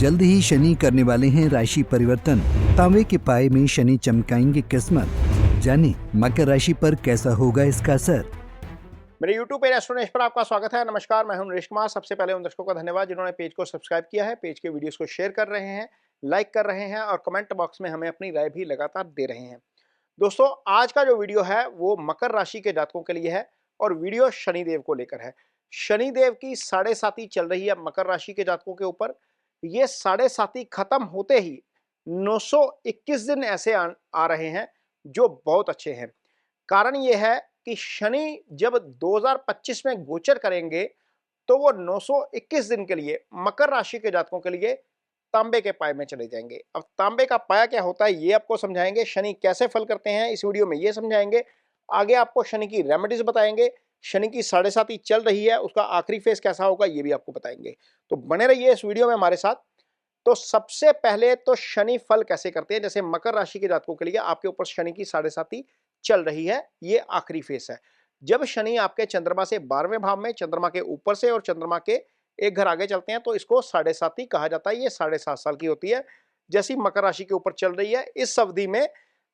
जल्द ही शनि करने वाले हैं राशि परिवर्तन। तांबे के पाए में शनि चमकाएंगे किस्मत। जाने मकर राशि पर कैसा होगा इसका असर। मेरे YouTube पेज एस्ट्रो नरेश पर आपका स्वागत है। नमस्कार, मैं हूं नरेश कुमार। सबसे पहले उन दर्शकों का धन्यवाद जिन्होंने पेज को सब्सक्राइब किया है, पेज के वीडियोस को शेयर कर रहे हैं, लाइक कर रहे हैं और कमेंट बॉक्स में हमें अपनी राय भी लगातार दे रहे हैं। दोस्तों, आज का जो वीडियो है वो मकर राशि के जातकों के लिए है और वीडियो शनिदेव को लेकर है। शनिदेव की साढ़े साती चल रही है मकर राशि के जातकों के ऊपर। ये साढ़े साती खत्म होते ही 921 दिन ऐसे आ रहे हैं जो बहुत अच्छे हैं। कारण ये है कि शनि जब 2025 में गोचर करेंगे तो वो 921 दिन के लिए मकर राशि के जातकों के लिए तांबे के पाए में चले जाएंगे। अब तांबे का पाया क्या होता है ये आपको समझाएंगे, शनि कैसे फल करते हैं इस वीडियो में ये समझाएंगे। आगे आपको शनि की रेमेडीज बताएंगे, शनि की साढ़े साती चल रही है उसका आखिरी फेज कैसा होगा ये भी आपको बताएंगे। तो बने रहिए इस वीडियो में हमारे साथ। तो सबसे पहले तो शनि फल कैसे करते हैं, जैसे मकर राशि के जातकों के लिए आपके ऊपर शनि की साढ़े साती चल रही है, ये आखिरी फेस है। जब शनि आपके चंद्रमा से 12वें भाव में, चंद्रमा के ऊपर से और चंद्रमा के एक घर आगे चलते हैं तो इसको साढ़े साती कहा जाता है। ये 7.5 साल की होती है। जैसी मकर राशि के ऊपर चल रही है इस अवधि में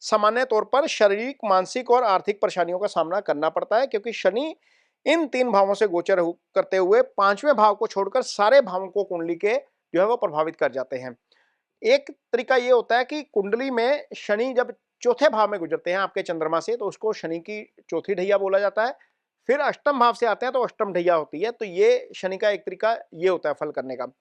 सामान्य तौर पर शारीरिक, मानसिक और आर्थिक परेशानियों का सामना करना पड़ता है, क्योंकि शनि इन 3 भावों से गोचर करते हुए 5वें भाव को छोड़कर सारे भावों को कुंडली के जो है वो प्रभावित कर जाते हैं। एक तरीका ये होता है कि कुंडली में शनि जब चौथे भाव में गुजरते हैं आपके चंद्रमा से तो उसको शनि की चौथी ढैया बोला जाता है। फिर अष्टम भाव से आते हैं तो अष्टम ढैया होती है। तो ये शनि का एक तरीका ये होता है फल करने का।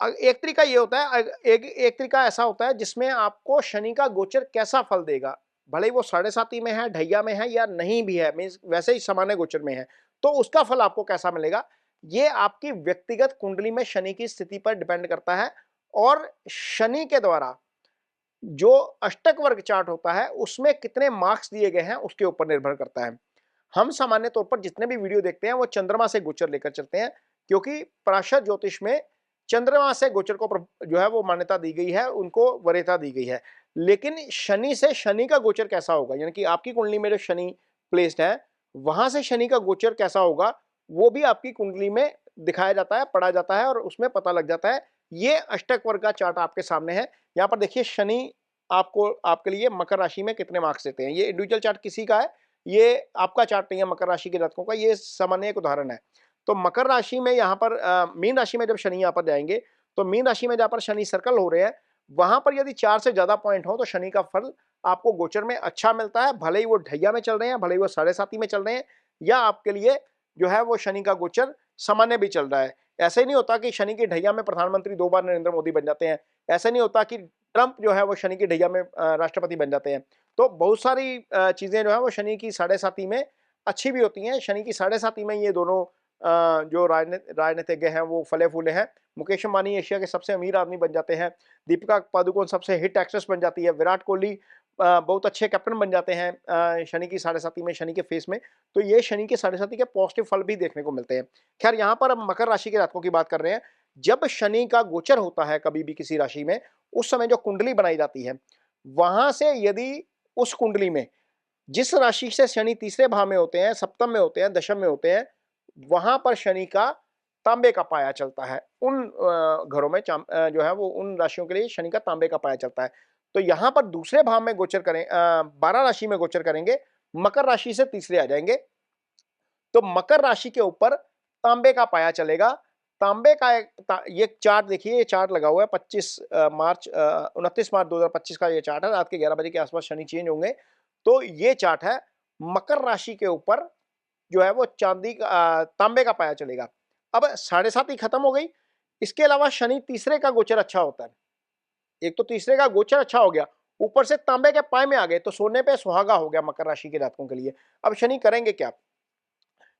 एक तरीका ये होता है, एक तरीका ऐसा होता है जिसमें आपको शनि का गोचर कैसा फल देगा, भले ही वो साढ़े साती में है, ढैया में है या नहीं भी है, मीन्स वैसे ही सामान्य गोचर में है, तो उसका फल आपको कैसा मिलेगा ये आपकी व्यक्तिगत कुंडली में शनि की स्थिति पर डिपेंड करता है। और शनि के द्वारा जो अष्टक वर्ग चार्ट होता है उसमें कितने मार्क्स दिए गए हैं उसके ऊपर निर्भर करता है। हम सामान्य तौर पर जितने भी वीडियो देखते हैं वो चंद्रमा से गोचर लेकर चलते हैं, क्योंकि पराशर ज्योतिष में चंद्रमा से गोचर को जो है वो मान्यता दी गई है, उनको वरीयता दी गई है। लेकिन शनि से शनि का गोचर कैसा होगा, यानी कि आपकी कुंडली में जो शनि प्लेस्ड है वहां से शनि का गोचर कैसा होगा वो भी आपकी कुंडली में दिखाया जाता है, पढ़ा जाता है और उसमें पता लग जाता है। ये अष्टक वर्ग का चार्ट आपके सामने है। यहाँ पर देखिए शनि आपको आपके लिए मकर राशि में कितने मार्क्स देते हैं। ये इंडिविजुअल चार्ट किसी का है, ये आपका चार्ट नहीं है मकर राशि के जातकों का, ये सामान्य एक उदाहरण है। तो मकर राशि में यहाँ पर मीन राशि में जब शनि यहाँ पर जाएंगे तो मीन राशि में जहाँ पर शनि सर्कल हो रहे हैं वहां पर यदि 4 से ज्यादा पॉइंट हो तो शनि का फल आपको गोचर में अच्छा मिलता है, भले ही वो ढैया में चल रहे हैं, भले ही वो साढ़े साती में चल रहे हैं, या आपके लिए जो है वो शनि का गोचर सामान्य भी चल रहा है। ऐसे नहीं होता कि शनि की ढैया में प्रधानमंत्री 2 बार नरेंद्र मोदी बन जाते हैं, ऐसे नहीं होता कि ट्रंप जो है वो शनि की ढैया में राष्ट्रपति बन जाते हैं। तो बहुत सारी चीजें जो है वो शनि की साढ़े साती में अच्छी भी होती हैं। शनि की साढ़े साती में ये दोनों जो राजनीतिज्ञ हैं वो फले फूले हैं। मुकेश अंबानी एशिया के सबसे अमीर आदमी बन जाते हैं, दीपिका पादुकोण सबसे हिट एक्ट्रेस बन जाती है, विराट कोहली बहुत अच्छे कैप्टन बन जाते हैं शनि की साढ़े साती में, शनि के फेस में। तो ये शनि के साढ़े साती के पॉजिटिव फल भी देखने को मिलते हैं। खैर यहाँ पर हम मकर राशि के जातकों की बात कर रहे हैं। जब शनि का गोचर होता है कभी भी किसी राशि में, उस समय जो कुंडली बनाई जाती है वहां से यदि उस कुंडली में जिस राशि से शनि तीसरे भाव में होते हैं, सप्तम में होते हैं, दशम में होते हैं, वहां पर शनि का तांबे का पाया चलता है। उन घरों में जो है वो उन राशियों के लिए शनि का तांबे का पाया चलता है। तो यहां पर दूसरे भाव में गोचर करें, 12 राशि में गोचर करेंगे, मकर राशि से तीसरे आ जाएंगे तो मकर राशि के ऊपर तांबे का पाया चलेगा। तांबे का ये चार्ट देखिए, ये चार्ट लगा हुआ है 29 मार्च 2025 का ये चार्ट है। रात के 11 बजे के आसपास शनि चेंज होंगे। तो ये चार्ट है, मकर राशि के ऊपर जो है वो चांदी का तांबे का पाया चलेगा। अब साढ़े साती खत्म हो गई, इसके अलावा शनि तीसरे का गोचर अच्छा होता है। एक तो तीसरे का गोचर अच्छा हो गया, ऊपर से तांबे के पाए में आ गए तो सोने पे सुहागा हो गया मकर राशि के जातकों के लिए। अब शनि करेंगे क्या,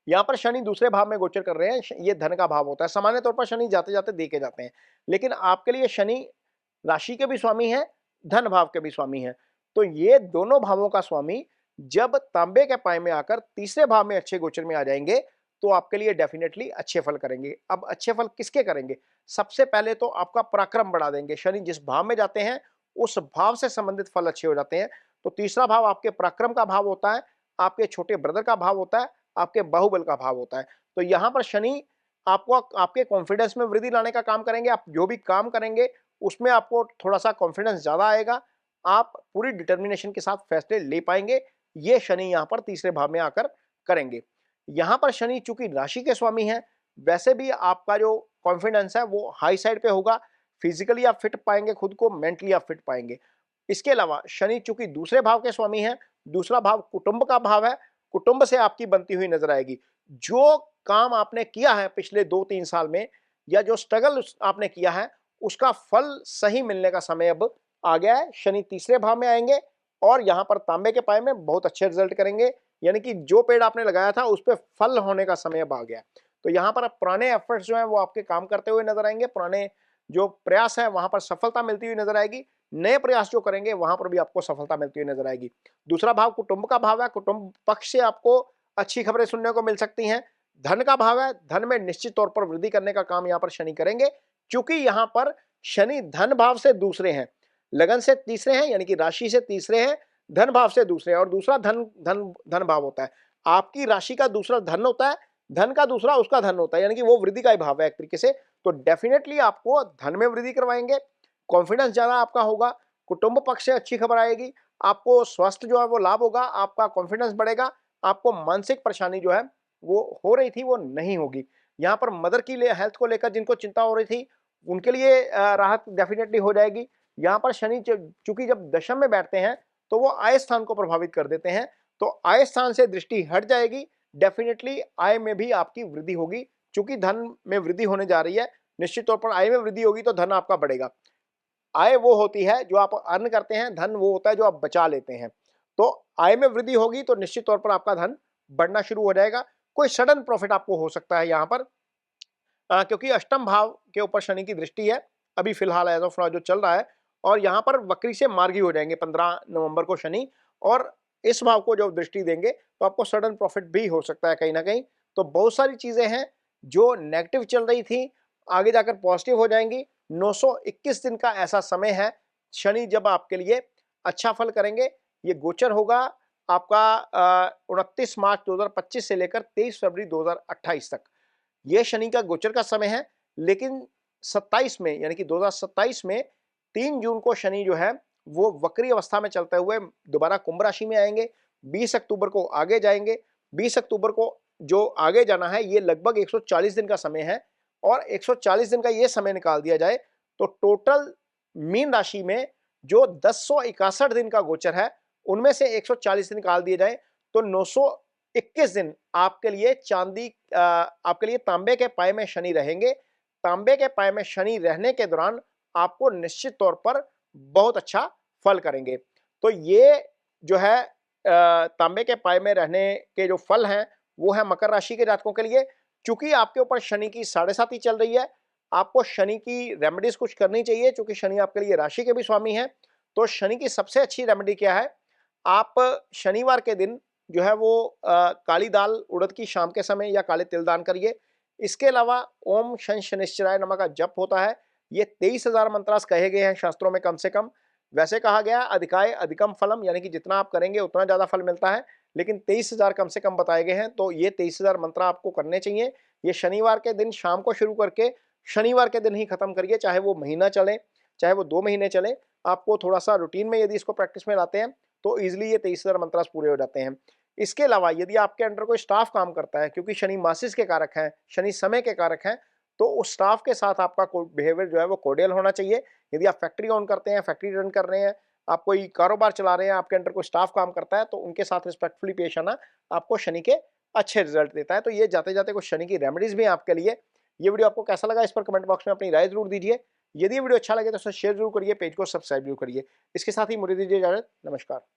यहाँ पर शनि दूसरे भाव में गोचर कर रहे हैं, ये धन का भाव होता है। सामान्य तौर पर शनि जाते जाते देके जाते हैं, लेकिन आपके लिए शनि राशि के भी स्वामी है, धन भाव के भी स्वामी है। तो ये दोनों भावों का स्वामी जब तांबे के पाए में आकर तीसरे भाव में अच्छे गोचर में आ जाएंगे तो आपके लिए डेफिनेटली अच्छे फल करेंगे। अब अच्छे फल किसके करेंगे, सबसे पहले तो आपका पराक्रम बढ़ा देंगे। शनि जिस भाव में जाते हैं उस भाव से संबंधित फल अच्छे हो जाते हैं। तो तीसरा भाव आपके पराक्रम का भाव होता है, आपके छोटे ब्रदर का भाव होता है, आपके बाहुबल का भाव होता है। तो यहाँ पर शनि आपको आपके कॉन्फिडेंस में वृद्धि लाने का काम करेंगे। आप जो भी काम करेंगे उसमें आपको थोड़ा-सा कॉन्फिडेंस ज़्यादा आएगा। आप पूरी डिटर्मिनेशन के साथ फैसले ले पाएँगे। ये शनि यहाँ पर तीसरे भाव में आकर करेंगे। यहाँ पर शनि चूँकि राशि के स्वामी हैं, वैसे भी आपका जो कॉन्फिडेंस है वो हाई साइड पे होगा। फिज़िकली आप फिट पाएँगे खुद को, मेंटली आप फिट पाएँगे। इसके अलावा शनि चूँकि दूसरे भाव के स्वामी हैं, दूसरा भाव कुटुंब का भाव है, कुटुंब से आपकी बनती हुई नज़र आएगी। जो काम आपने किया है पिछले 2-3 साल में या जो स्ट्रगल आपने किया है, उसका फल सही मिलने का समय अब आ गया है। शनि तीसरे भाव में आएँगे और यहाँ पर तांबे के पाए में बहुत अच्छे रिजल्ट करेंगे। यानी कि जो पेड़ आपने लगाया था उस पे फल होने का समय अब आ गया है। तो यहाँ पर अब पुराने एफर्ट्स जो हैं वो आपके काम करते हुए नज़र आएँगे। पुराने जो प्रयास है वहाँ पर सफलता मिलती हुई नज़र आएगी। नए प्रयास जो करेंगे वहाँ पर भी आपको सफलता मिलती हुई नज़र आएगी। दूसरा भाव कुटुंब का भाव है। कुटुंब पक्ष से आपको अच्छी खबरें सुनने को मिल सकती हैं। धन का भाव है। धन में निश्चित तौर पर वृद्धि करने का काम यहाँ पर शनि करेंगे। चूँकि यहाँ पर शनि धन भाव से दूसरे हैं, लगन से तीसरे हैं, यानी कि राशि से तीसरे हैं, धन भाव से दूसरे हैं और दूसरा धन धन धन भाव होता है। आपकी राशि का दूसरा धन होता है, धन का दूसरा उसका धन होता है, यानी कि वो वृद्धि का ही भाव है एक तरीके से। तो डेफिनेटली आपको धन में वृद्धि करवाएँगे, कॉन्फिडेंस ज़्यादा आपका होगा, कुटुंब पक्ष से अच्छी खबर आएगी, आपको स्वास्थ्य जो है वो लाभ होगा, आपका कॉन्फिडेंस बढ़ेगा, आपको मानसिक परेशानी जो है वो हो रही थी वो नहीं होगी। यहाँ पर मदर की हेल्थ को लेकर जिनको चिंता हो रही थी, उनके लिए राहत डेफिनेटली हो जाएगी। यहाँ पर शनि चूँकि जब दशम में बैठते हैं, तो वो आय स्थान को प्रभावित कर देते हैं, तो आय स्थान से दृष्टि हट जाएगी, डेफिनेटली आय में भी आपकी वृद्धि होगी। चूँकि धन में वृद्धि होने जा रही है, निश्चित तौर पर आय में वृद्धि होगी तो धन आपका बढ़ेगा। आय वो होती है जो आप अर्न करते हैं, धन वो होता है जो आप बचा लेते हैं। तो आय में वृद्धि होगी तो निश्चित तौर पर आपका धन बढ़ना शुरू हो जाएगा। कोई सडन प्रॉफिट आपको हो सकता है यहाँ पर क्योंकि अष्टम भाव के ऊपर शनि की दृष्टि है, अभी फिलहाल एज़ ऑफ नाउ जो चल रहा है और यहाँ पर वक्री से मार्गी हो जाएंगे 15 नवंबर को शनि और इस भाव को जब दृष्टि देंगे तो आपको सडन प्रॉफिट भी हो सकता है कहीं ना कहीं। तो बहुत सारी चीज़ें हैं जो नेगेटिव चल रही थी, आगे जाकर पॉजिटिव हो जाएंगी। 921 दिन का ऐसा समय है, शनि जब आपके लिए अच्छा फल करेंगे। ये गोचर होगा आपका 29 मार्च 2025 से लेकर 23 फरवरी 2028 तक। ये शनि का गोचर का समय है, लेकिन 27 में यानी कि 2027 में 3 जून को शनि जो है वो वक्री अवस्था में चलते हुए दोबारा कुंभ राशि में आएंगे। 20 अक्टूबर को आगे जाएंगे। 20 अक्टूबर को जो आगे जाना है ये लगभग 140 दिन का समय है और 140 दिन का ये समय निकाल दिया जाए तो टोटल मीन राशि में जो 1061 दिन का गोचर है उनमें से 140 दिन निकाल दिए जाए तो 921 दिन आपके लिए आपके लिए तांबे के पाए में शनि रहेंगे। तांबे के पाए में शनि रहने के दौरान आपको निश्चित तौर पर बहुत अच्छा फल करेंगे। तो ये जो है तांबे के पाए में रहने के जो फल हैं वो है मकर राशि के जातकों के लिए। चूंकि आपके ऊपर शनि की 7.5 चल रही है, आपको शनि की रेमेडीज कुछ करनी चाहिए। चूंकि शनि आपके लिए राशि के भी स्वामी हैं, तो शनि की सबसे अच्छी रेमेडी क्या है, आप शनिवार के दिन जो है वो काली दाल उड़द की शाम के समय या काले तिल दान करिए। इसके अलावा ओम शन शनिश्चराय नमः का जप होता है। ये 23,000 मंत्रास कहे गए हैं शास्त्रों में कम से कम। वैसे कहा गया अधिकाय अधिकम फलम, यानी कि जितना आप करेंगे उतना ज़्यादा फल मिलता है, लेकिन 23,000 कम से कम बताए गए हैं। तो ये 23,000 मंत्र आपको करने चाहिए। ये शनिवार के दिन शाम को शुरू करके शनिवार के दिन ही खत्म करिए, चाहे वो महीना चले चाहे वो 2 महीने चले। आपको थोड़ा सा रूटीन में यदि इसको प्रैक्टिस में लाते हैं तो ईजिली ये 23,000 मंत्रास पूरे हो जाते हैं। इसके अलावा यदि आपके अंडर कोई स्टाफ काम करता है, क्योंकि शनि मासिस के कारक हैं, शनि समय के कारक हैं, तो उस स्टाफ के साथ आपका बिहेवियर जो है वो कोर्डियल होना चाहिए। यदि आप फैक्ट्री ऑन करते हैं, फैक्ट्री रन कर रहे हैं, आप कोई कारोबार चला रहे हैं, आपके अंडर कोई स्टाफ काम करता है, तो उनके साथ रिस्पेक्टफुली पेश आना आपको शनि के अच्छे रिजल्ट देता है। तो ये जाते जाते कुछ शनि की रेमेडीज भी हैं आपके लिए। ये वीडियो आपको कैसा लगा इस पर कमेंट बॉक्स में अपनी राय जरूर दीजिए। यदि ये वीडियो अच्छा लगे तो उसे शेयर जरूर करिए, पेज को सब्सक्राइब जरूर करिए। इसके साथ ही मुझे दीजिए इजाजत। नमस्कार।